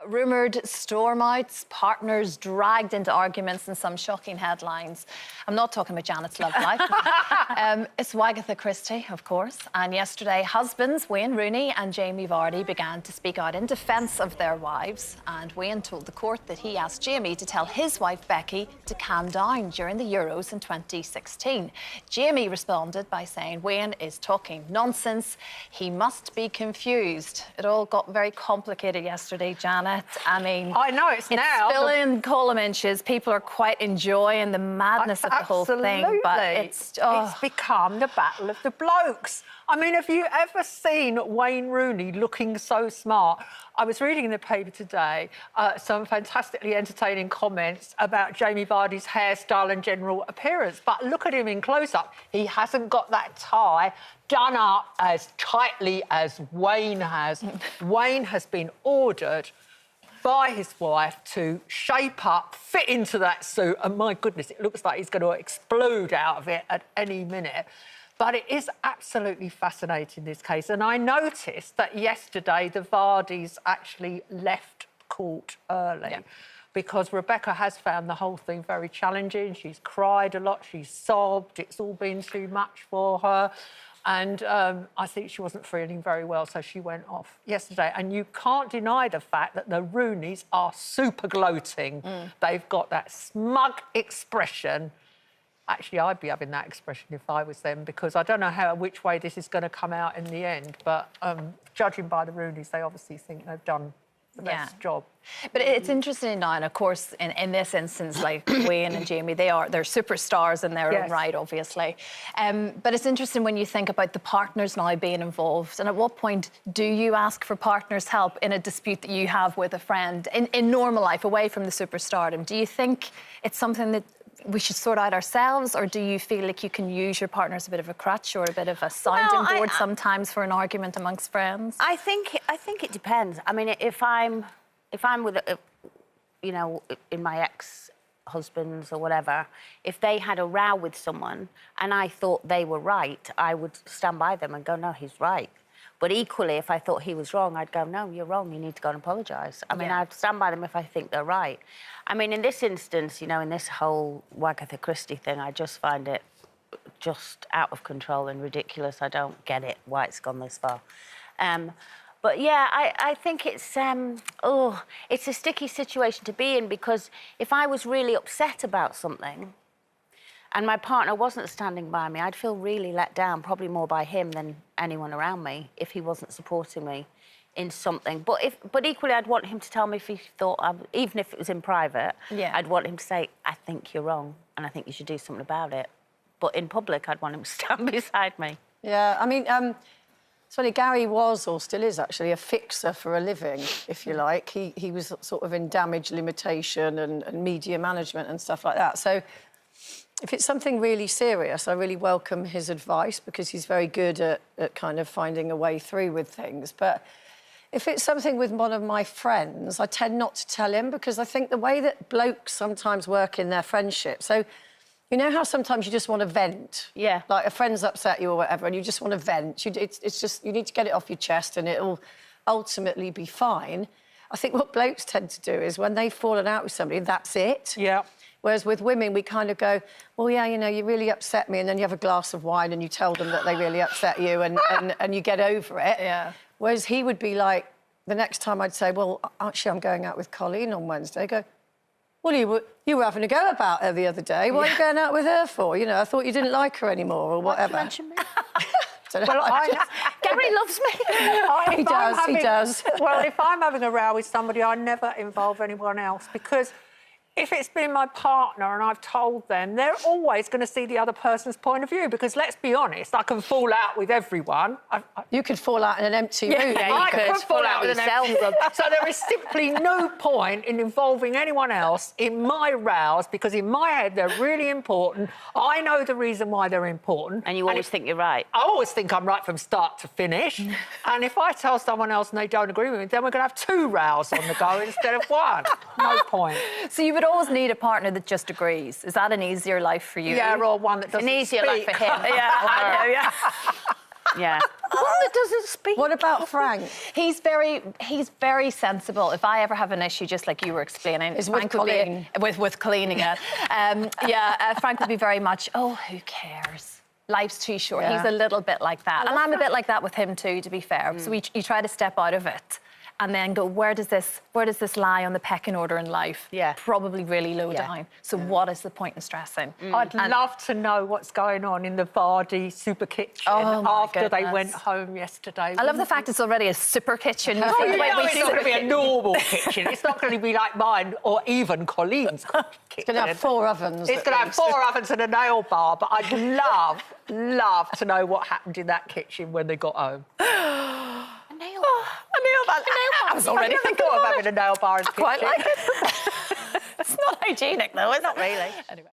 Rumoured stormouts, partners dragged into arguments and some shocking headlines. I'm not talking about Janet's love life. It's Wagatha Christie, of course. And yesterday, husbands Wayne Rooney and Jamie Vardy began to speak out in defence of their wives. And Wayne told the court that he asked Jamie to tell his wife Becky to calm down during the Euros in 2016. Jamie responded by saying Wayne is talking nonsense. He must be confused. It all got very complicated yesterday, Janet. I mean, I know it's now spilling column inches. People are quite enjoying the madness of the whole thing, but it's become the battle of the blokes. I mean, have you ever seen Wayne Rooney looking so smart? I was reading in the paper today some fantastically entertaining comments about Jamie Vardy's hairstyle and general appearance. But look at him in close-up. He hasn't got that tie done up as tightly as Wayne has. Wayne has been ordered by his wife to shape up, fit into that suit, and my goodness, it looks like he's going to explode out of it at any minute. But it is absolutely fascinating, this case. And I noticed that yesterday the Vardys actually left court early because Rebecca has found the whole thing very challenging. She's cried a lot, she's sobbed, it's all been too much for her. And I think she wasn't feeling very well, so she went off yesterday. And you can't deny the fact that the Rooneys are super gloating. They've got that smug expression. Actually, I'd be having that expression if I was them, because I don't know which way this is going to come out in the end. But judging by the Rooneys, they obviously think they've done the best job. But it's interesting now, and of course, in this instance, like Wayne and Jamie, they're superstars in their own right, obviously. But it's interesting when you think about the partners now being involved. And at what point do you ask for partners' help in a dispute that you have with a friend in normal life, away from the superstardom? Do you think it's something that we should sort out ourselves, or do you feel like you can use your partner as a bit of a crutch or a bit of a sounding board sometimes for an argument amongst friends? I think it depends. I mean, if I'm with you know, in my ex-husbands or whatever, if they had a row with someone and I thought they were right, I would stand by them and go, no, he's right. But equally, if I thought he was wrong, I'd go, no, you're wrong, you need to go and apologise. I mean, I'd stand by them if I think they're right. I mean, in this instance, you know, in this whole Wagatha Christie thing, I just find it just out of control and ridiculous. I don't get it, why it's gone this far. But, yeah, I think it's a sticky situation to be in, because if I was really upset about something and my partner wasn't standing by me, I'd feel really let down, probably more by him than anyone around me, if he wasn't supporting me in something. But equally, I'd want him to tell me if he thought, even if it was in private, I'd want him to say, I think you're wrong and I think you should do something about it. But in public, I'd want him to stand beside me. Yeah, I mean, it's funny, Gary was, or still is actually, a fixer for a living, if you like. He was sort of in damage limitation and media management and stuff like that. So if it's something really serious, I really welcome his advice, because he's very good at kind of finding a way through with things. But if it's something with one of my friends, I tend not to tell him, because I think the way that blokes sometimes work in their friendship. So, you know how sometimes you just want to vent? Yeah. Like a friend's upset you or whatever, and you just want to vent. It's just, you need to get it off your chest and it'll ultimately be fine. I think what blokes tend to do is when they've fallen out with somebody, that's it. Yeah. Whereas with women, we kind of go, well, yeah, you know, you really upset me, and then you have a glass of wine and you tell them that they really upset you and you get over it. Yeah. Whereas he would be like, the next time I'd say, well, actually, I'm going out with Colleen on Wednesday. He'd go, well, you were having a go about her the other day. What are you going out with her for? You know, I thought you didn't like her anymore or whatever. Why'd you mention me? Well, Gary loves me. He does. Well, if I'm having a row with somebody, I never involve anyone else, because if it's been my partner and I've told them, they're always going to see the other person's point of view, because let's be honest, I can fall out with everyone. You could fall out in an empty room. I could fall out with yourself. So there is simply no point in involving anyone else in my rows, because in my head they're really important. I know the reason why they're important. And you always think you're right. I always think I'm right from start to finish. And if I tell someone else and they don't agree with me, then we're going to have 2 rows on the go instead of 1. No point. So you would always need a partner that just agrees. Is that an easier life for you? Yeah, or one that doesn't An easier speak. life for him. Yeah, I know, yeah. Yeah. One that doesn't speak. What about Frank? He's very sensible. If I ever have an issue, just like you were explaining, Is with Frank would be Colleen. with Colleen again. Frank would be very much, oh, who cares? Life's too short. Yeah. He's a little bit like that, and I'm a bit like that with him too, to be fair. So you try to step out of it. And then go, where does this lie on the pecking order in life? Yeah. Probably really low down. So what is the point in stressing? I'd love to know what's going on in the Vardy super kitchen after they went home yesterday. I love the fact it's already a super kitchen. Oh, you know it's not going to be a normal kitchen. It's not going to be like mine or even Colleen's kitchen. It's going to have 4 ovens. It's going to have 4 ovens and a nail bar, but I'd love to know what happened in that kitchen when they got home. A nail bar. I was already thinking of having a nail bar in the kitchen. Quite like it. It's not hygienic, though, is it? Not really. Anyway.